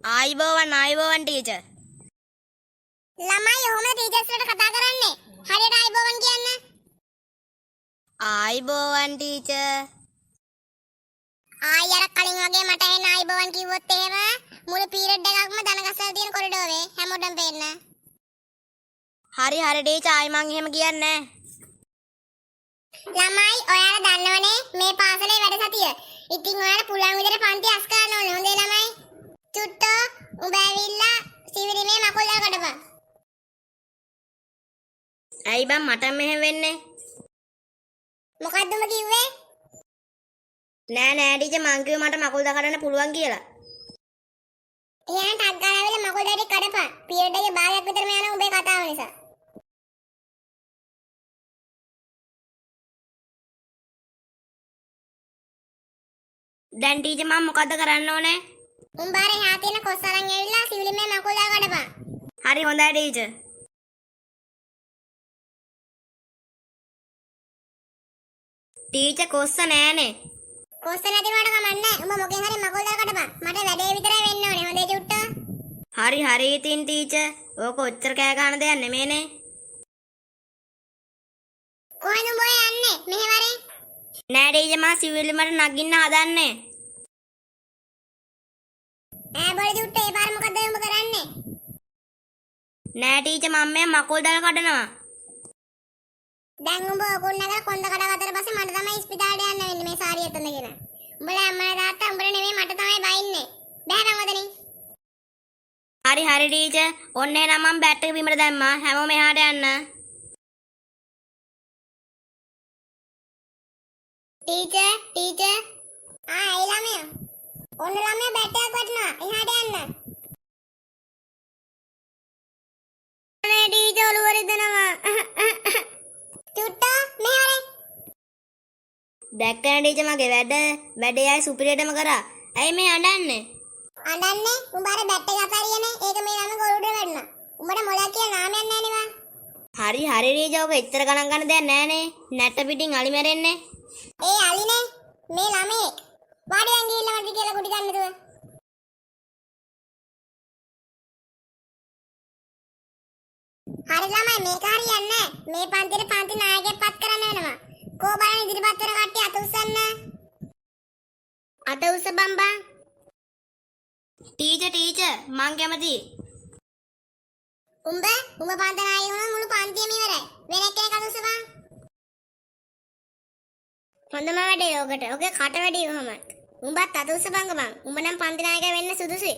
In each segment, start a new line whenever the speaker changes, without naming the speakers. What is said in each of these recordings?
ආයිබෝවන් teacher.
ළමයි ඔහොම ටීචර්ස්ලට කතා කරන්නේ. හරියට ආයිබෝවන් කියන්න.
ආයිබෝවන් ටීචර්.
ආයි අර කලින් වගේ මට එන්න ආයිබෝවන් කිව්වොත් එහෙම මුළු පීරියඩ් එකක්ම දනගස්සලා තියෙන කොරිඩෝරේ හැමෝටම පේන්න.
හරි ටීචර් ආයි මං එහෙම කියන්නේ
ළමයි ඔයාලා දන්නවනේ මේ පාසලේ වැඩ සතිය. ඉතින් ඔයාලා පුළුවන් විදිහට පන්ති අස් කරන්න ඕනේ. හොඳේ ළමයි. චුට්ටෝ උඹ ඇවිල්ලා සිවිරිමේ මකුල් දාලා කඩපන්.
ඇයි බං මට මෙහෙම වෙන්නේ?
මොකද්ද උඹ කිව්වේ?
නෑ ටීචර් මං කිව්වේ මට මකුල් දා කඩන්න පුළුවන් කියලා.
එහෙනම් ටක් ගාලා ඇවිල්ලා මකුල් දාලා කඩපන්. පීරියඩ් එකේ භාගයක් විතරම යන උඹේ කතාව නිසා.
දැන් ටීචර් මම මොකද්ද කරන්න ඕනේ?
උඹ අර එහා තියෙන කොස් අරන් ඇවිල්ලා සිවිලිමේ මකුල් දාලා කඩපන්.
හරි හොඳයි ටීචර්. ටීචර් කොස්ස නෑනේ.
කොස්ස නැති වුණාට කමක් නෑ. උඹ මොකෙන් හරි මකුල් දාලා කඩපන්. මට වැඩේ විතරයි වෙන්න ඕනේ. හොඳේ චුට්ටෝ.
හරි ඉතින් ටීචර්. ඕක ඔච්චර කෑ ගන්න දෙයක් නෙමේනේ.
කොහෙන්ද උඹ යන්නේ? මෙහෙ වරේ.
නෑ ටීචර් මම සිවිලිමට නගින්න හදන්නේ.
බොඩි චුට්ටෝ ඒ පාර මොකද්ද උඹ කරන්නේ?
නෑ ටීචර් මම මේ මකුල් දාලා කඩනවා.
දැන් උඹ ඔකුන් නැගලා කොන්ද කඩගත්තට පස්සේ මට තමයි ඉස්පිතාලට යන්න වෙන්නේ මේ සාරිය එතනගෙන. උඹලා අම්මලා තාත්තා උඹට නෙමෙයි මට තමයි බයින්නේ. බෑනම් ඔතනින්.
හරි ටීචර්. ඔන්න එහෙනම් මම බැට් එක බිමට දැම්මා. හැමෝම එහාට යන්න.
ටීචර්. ඒ ළමයා. ඔන්න ළමයා බැට් එකක් වටනවා. එහාට යන්න.
අනේ ටීචර් ඔළුව රිදෙනවා.
චුට්ටෝ මෙහෙ
දැක්කනේ ටීචර් මගේ වැඩේ ආයි සුපිරියටම කරා. ඇයි මේ අඬන්නේ?
අඬන්නේ උඹ අර බැට් එක අතාරියනේ. ඒක මේ ළමයා ගොළුට වැටුණා. උඹට මොලක් කියලා නාමයක් නැහැ නේ වා.
හරි ටීචර් ඔක එච්චර ගණන් ගන්න දෙයක් නෑනේ. නැට්ට පිටින් අලි මැරෙන්නේ.
ඒ අලිනේ මේ ළමේ. වාඩියෙන් ගිහිල්ලා මට කියලා කුටි ගන්න දුව. හරි ළමයි මේක හරියන්නේ නැහැ. මේ පන්තියේ පන්ති නායකයෙක් පත් කරන්න වෙනවා. කෝ බලන්න ඉදිරිපත් වෙන කට්ටිය අත උස්සන්න.
අත උස්ස බම්බා. ටීචර් මං කැමතියි.
උඹ පන්ත නායක වුණා මුළු පන්තියම ඉවරයි. වෙන එක්කෙනෙක් අත උස්සපන්.
හොඳම වැඩේ ඔකට. ඔගේ කට වැඩි කොහොමද? උඹත් අත උස්සපන් ගමන්. උඹ නම් පන්ති නායක වෙන්න සුදුසුයි.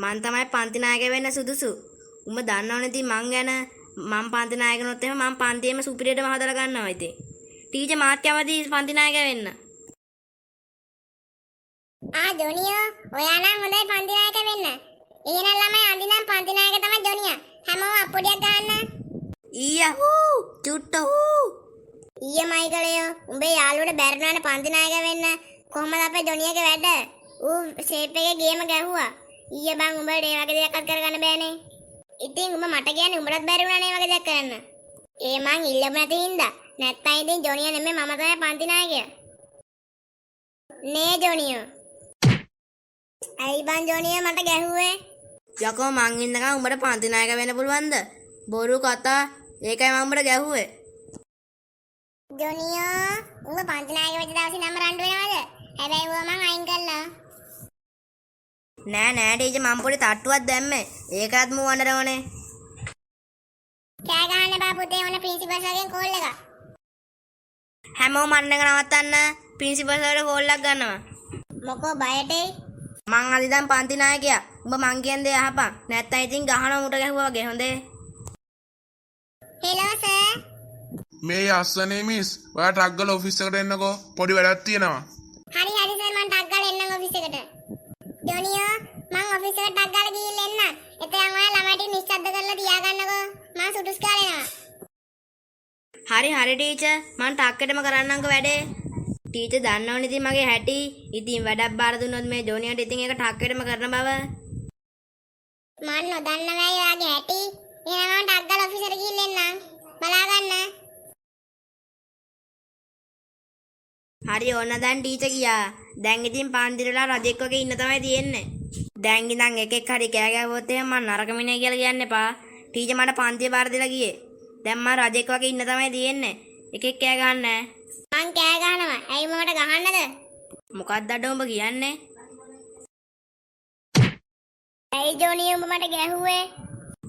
මං තමයි පන්ති නායක වෙන්න සුදුසු. උඹ දන්නවනේ ඉතින් මං ගැන මං පන්ති නායක වුණොත් එහෙම මං පන්තියේම සුපිරියටම හදලා ගන්නවා ඉතින්. ටීචර් මාත් කැමති පන්ති නායක වෙන්න.
ජොනියෝ ඔයා නම් හොඳයි පන්ති නායක වෙන්න. එහෙනම් ළමයි අඳිනම් පන්ති නායක තමයි ජොනියා. හැමෝම අප්පුඩියක් ගන්න.
ඊයහූ චුට්ටෝ. ඊය මයිකලයෝ උඹේ යාළුවට බැරිනානේ පන්ති නායක වෙන්න. කොහමද අපේ ජොනියාගේ වැඩ? ඌ ෂේප් එකේ ගේම ගැහුවා. ඊය බං උඹට ඒ වගේ දෙයක් කරගන්න බෑනේ. ඉතින් උඹ මට කියන්නේ උඹටත් බැරි වුණානේ වගේ දෙයක් කරන්න. ඒ මං ඉල්ලම නැති හින්දා. නැත්තම් ඉතින් ජොනියා නෙමෙයි මම තමයි පන්ති නායකයා. නේ ජොනියෝ. ඇයි බං ජොනියා මට ගැහුවේ? යකෝ මං ඉන්නකම් උඹට පන්ති නායක වෙන්න පුළුවන්ද? බොරු කතා. ඒකයි මම උඹට ගැහුවේ.
ජොනියෝ උඹ පන්ති නායක වෙච්ච දවසේ නම් රණ්ඩු වෙනවද? හැබැයි ඌව මං අයින් කළා.
නෑ ටීචර් මම පොඩි තට්ටුවක් දැම්මේ. ඒකත් මූ වන්නර ඕනේ.
කෑ ගහන්න බා පුතේ ඕන ප්‍රින්සිපල් සර්ගෙන් කෝල් එකක්.
හැමෝම අන්න එක නවත්තන්න. ප්‍රින්සිපල් සර්ට කෝල් එකක් ගන්නවා.
මොකෝ බයටේ?
මං අද ඉඳන් පන්ති නායකයා. උඹ මං කියන දේ අහපන්. නැත්තම් ඉතින් ගහනවා මුට ගැහුවා වගේ හොඳේ.
Hello sir.
මේ යස්සනේ මිස්. ඔයා ටක් ගාලා ඔෆිස් එකට එන්නකෝ. පොඩි වැඩක් තියෙනවා.
හරි සර් මං ටක් ගාලා එන්නම් ඔෆිස් එකට. ජොනියෝ මං ඔෆිස් එකට ටක් ගාලා ගිහින් එන්න. එතෙන් ඔයා ළමයිට නිශ්ශබ්ද කරලා තියාගන්නකෝ. මං සුදුස් කාලේනවා.
හරි ටීචර් මං ටක්කෙටම කරන්නම්කෝ වැඩේ. ටීචර් දන්නවනේ ඉතින් මගේ හැටි. ඉතින් වැඩක් බාර දුන්නොත් මේ ජොනියට ඉතින් ඒක ටක්කෙටම කරන බව.
මං නොදන්නවයි ඔයාගේ හැටි. එහෙනම් මං ටක් ගාලා ඔෆිස් එකට ගිහින් එන්නම්. බලාගන්න.
හරි ඕන දැන් ටීචර් ගියා. දැන් ඉතින් පාන්දිරලා රජෙක් වගේ ඉන්න තමයි තියෙන්නේ.
දැන් ඉඳන් එකෙක් හරි කෑ ගැහුවොත් එහෙම මම නරක මිනිහ කියලා කියන්න එපා. ටීචර් මට පන්තිය බාර දීලා ගියේ. දැන් මම රජෙක් වගේ ඉන්න තමයි තියෙන්නේ. එකෙක් කෑ ගහන්නේ නැහැ.
මං කෑ ගහනවා. ඇයි මට ගහන්නද?
මොකක්ද අඩ උඹ කියන්නේ?
ඇයි ජොනි උඹ මට ගැහුවේ?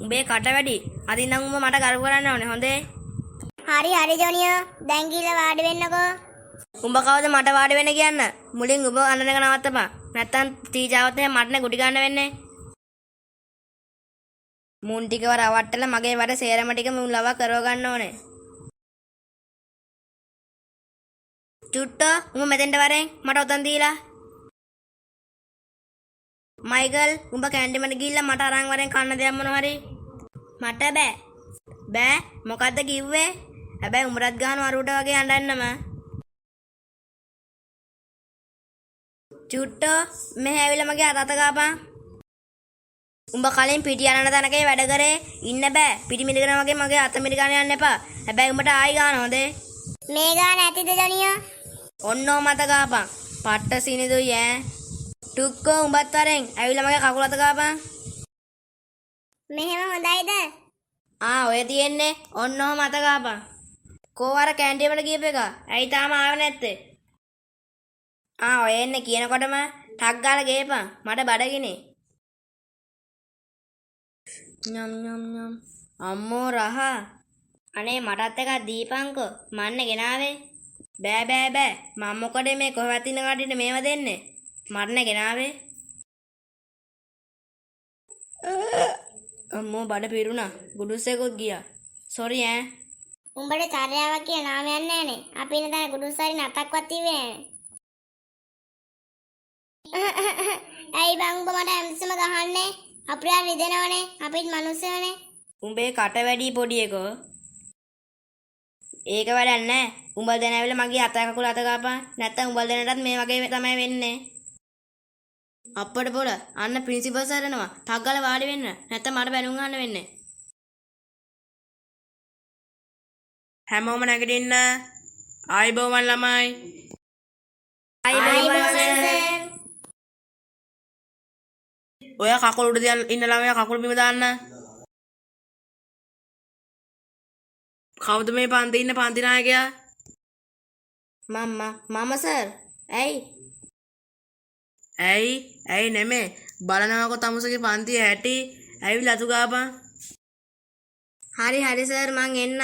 උඹේ කට වැඩි. අදින් නම් උඹ මට ගරු කරන්න ඕනේ. හොඳේ.
හරි ජොනියෝ. දැන් ගිහලා වාඩි වෙන්නකෝ.
උඹ කවුද මට වාඩි වෙන්න කියන්න? මුලින් උඹ අඬන එක නවත්තපන්. නැත්තම් ටීචර්වත් එහෙම මටනේ ගුටි ගන්න වෙන්නේ. මුන් ටිකව රවට්ටලා මගේ වැඩ සේරම ටික මුන් ලවා කරව ගන්න ඕනේ. චුට්ටෝ උඹ මෙතෙන්ට වරෙන් මට උතන් දීලා. මයිකල් උඹ කැන්ටිමට ගිහිල්ලා මට අරන් වරෙන් කන්න දෙයක් මොනවා හරි. මට බෑ. බෑ මොකද්ද කිව්වේ? හැබැයි උඹටත් ගහන වරුවට වගේ අඬන්නම. චුට්ටෝ මෙහෙ ඇවිල්ලා මගේ අතත ගාපන්. උඹ කලින් පිටි යනන තැනකේ වැඩ කරේ ඉන්න බෑ. පිටි මිරිකන වගේ මගේ අත මිරිකන යන්න එපා. හැබැයි උඹට ආයි ගන්න හොඳේ.
මේ ගාන ඇතිද ජොනියෝ?
ඔන්නෝ මත ගාපන්. පට්ට සිනිදුයි ඈ. ටුක්කෝ උඹත් වරෙන් ඇවිල්ලා මගේ කකුල අත ගාපන්.
මෙහෙම හොඳයිද?
ඔය තියෙන්නේ ඔන්නෝ මත ගාපන්. කෝවර කැන්ටිමට ගියප එක. ඇයි තාම ආවේ නැත්තේ? ඔය එන්නේ කියනකොටම ටක් ගාලා ගේපන්. මට බඩගිනේ. යම් යම් යම්. අම්මෝ රහ. අනේ මටත් එකක් දීපන්කෝ. මන්නේ ගෙනාවේ. බෑ. මම මොකද මේ කොහෙවත් ඉන්න කඩියට මේව දෙන්නේ? මරණ ගෙනාවේ. අම්මෝ බඩ පිරුණා. ගුඩුස්සෙකුත් ගියා. සෝරි ඈ.
උඹට චර්යාවක් කියලා නාමයක් නැහනේ. අපි ඉන්න තැන ගුඩුස්සාරි නතක්වත් තිබ්බේ නැහැ. ඇයි බං උඹ මට හැමතිස්සම ගහන්නේ? අපිට රිදෙනවනේ. අපිත් මිනිස්සුනේ.
උඹේ කට වැඩි පොඩි එකෝ. ඒක වැඩක් නැහැ. උඹ දැන් ඇවිල්ලා මගේ අත කකුල අත ගාපන්. නැත්තම් උඹ දැනටත් මේ වගේ තමයි වෙන්නේ. අප්පඩ පොළ අන්න ප්‍රින්සිපල් සර් එනවා. ටක් ගාලා වාඩි වෙන්න. නැත්තම් මට බැනුම් ගන්න වෙන්නේ.
හැමෝම නැගිටින්න. ආයිබෝවන් ළමයි.
ආයිබෝවන් සර්.
ඔය කකුල උඩ තියන් ඉන්න ළමයා කකුල බිම දාන්න. කවුද මේ පන්තියේ ඉන්න පන්ති නායකයා?
මම සර්.
ඇයි නෙමේ බලනවාකො තමුසගේ පන්තියේ හැටි. ඇවිල්ලා අතු ගාපන්.
හරි සර් මං එන්න.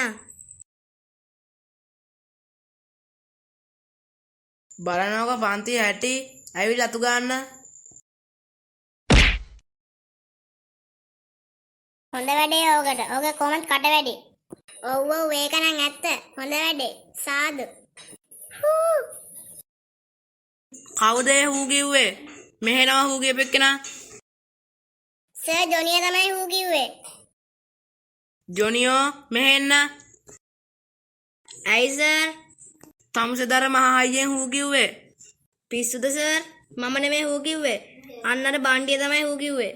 බලනවාකො පන්තියේ හැටි. ඇවිල්ලා අතු ගන්න.
හොඳ වැඩේ ඕකට. ඕක කොහොමද කට වැඩි? ඔව් ඒක නම් ඇත්ත. හොඳ වැඩේ. සාදු.
කවුද හූ කිව්වේ? මෙහෙනවා හූ කියපෙන්නා.
සර් ජොනියා තමයි හූ කිව්වේ.
ජොනියෝ මෙහෙන්න.
ඇයි සර්?
තමුසේදර මහ අයියෙන් හූ කිව්වේ.
පිස්සුද සර්? මම නෙමෙයි හූ කිව්වේ. අන්න අර බණ්ඩිය තමයි හූ කිව්වේ.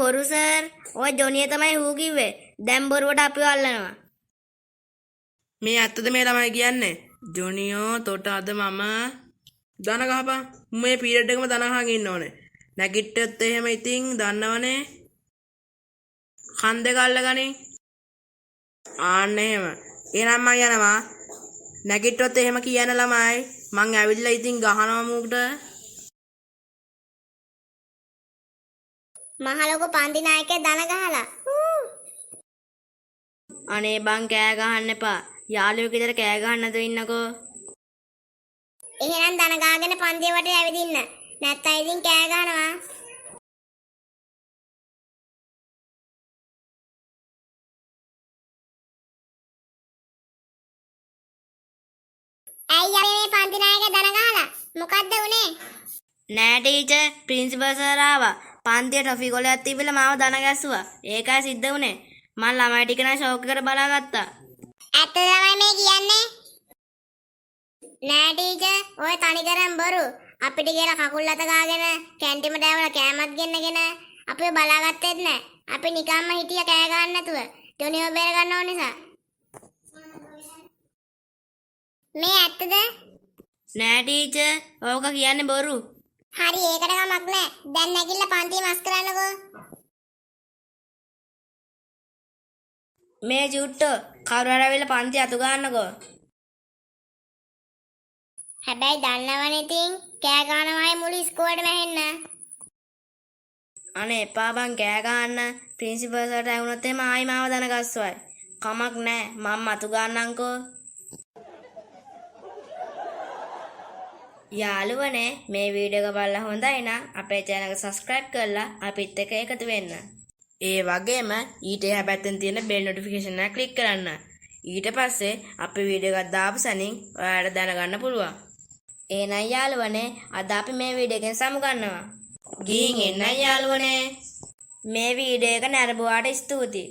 බොරු සර්. ඔය ජොනිය තමයි හූ කිව්වේ. දැන් බොරුවට අපිව අල්ලනවා.
මේ ඇත්තද මේ ළමයි කියන්නේ? ජොනියෝ තොට අද මම දන ගහපන්. මේ පීරියඩ් එකම දන ගහගෙන ඉන්න ඕනේ. නැගිට්ටත් එහෙම ඉතින් දන්නවනේ. කන් දෙක අල්ලගනින්. ආන්න එහෙම. එහෙනම් මං යනවා. නැගිට්ටොත් එහෙම කියන ළමයි මං ඇවිල්ලා ඉතින් ගහනවා මූකට.
මහ ලොකු පන්ති නායකයා දන ගහලා.
අනේ බං කෑ ගහන්න එපා. යාළුවෙක් විතර කෑ ගහන්න නැතුව ඉන්නකෝ.
එහෙනම් දන ගාගෙන පන්තිය වටේ ඇවිදින්න. නැත්තම් ඉතින් කෑ ගහනවා. ඇයි අපි මේ පන්ති නායකයා දන ගහලා? මොකද්ද උනේ?
නෑ ටීචර් ප්‍රින්සිපල් සර් ආවා. පන්තියේ ටොෆි කොලයක් තිබිලා මාව දන ගැස්සුවා. ඒකයි සිද්ධ වුනේ. මං ළමයි ටික නම් ෂෝක් එකට බලාගත්තා.
ඇත්ත තමයි මේ කියන්නේ. නෑ ටීචර් ඔය තනිකරම බොරු. අපිට කියලා කකුල් අත ගාගෙන කැන්ටිමට ඇවලා කෑමක් ගෙන්නගෙන අපිව බලාගත්තෙත් නෑ. අපි නිකම්ම හිටියා කෑ ගන්න නැතුව. ජොනිව බේර ගන්න ඕන නිසා. මේ ඇත්තද?
නෑ ටීචර් ඕක කියන්නේ බොරු.
හරි ඒකට කමක් නෑ. දැන් නැගිටලා පන්තිය මස් කරන්නකෝ.
මේ චුට්ටෝ කවුරු හරි ඇවිල්ලා පන්ති අතු ගන්නකෝ.
හැබැයි දන්නවනේ ඉතින් කෑ ගන්නවායි මුළු ඉස්කෝලේටම ඇහෙන්න.
අනේ එපා බං කෑ ගන්න. ප්‍රින්සිපල් සර්ට ඇහුනොත් එහෙම ආයි මාව දන ගස්සවයි. කමක් නෑ මම අතු ගන්නම්කෝ. යාළුවනේ මේ වීඩියෝ එක බලලා හොඳයි නම් අපේ channel එක subscribe කරලා අපිත් එක්ක එකතු වෙන්න.
ඒ වගේම ඊට එහා පැත්තෙන් තියෙන bell notification එක ක්ලික් කරන්න. ඊට පස්සේ අපේ වීඩියෝ එකක් දාපු සැනින් ඔයාලට දැනගන්න පුළුවන්.
එහෙනම් යාළුවනේ අද අපි මේ වීඩියෝ එකෙන් සමු ගන්නවා.
ගිහින් එන්න යාළුවනේ.
මේ වීඩියෝ එක නැරඹුවාට ස්තුතියි.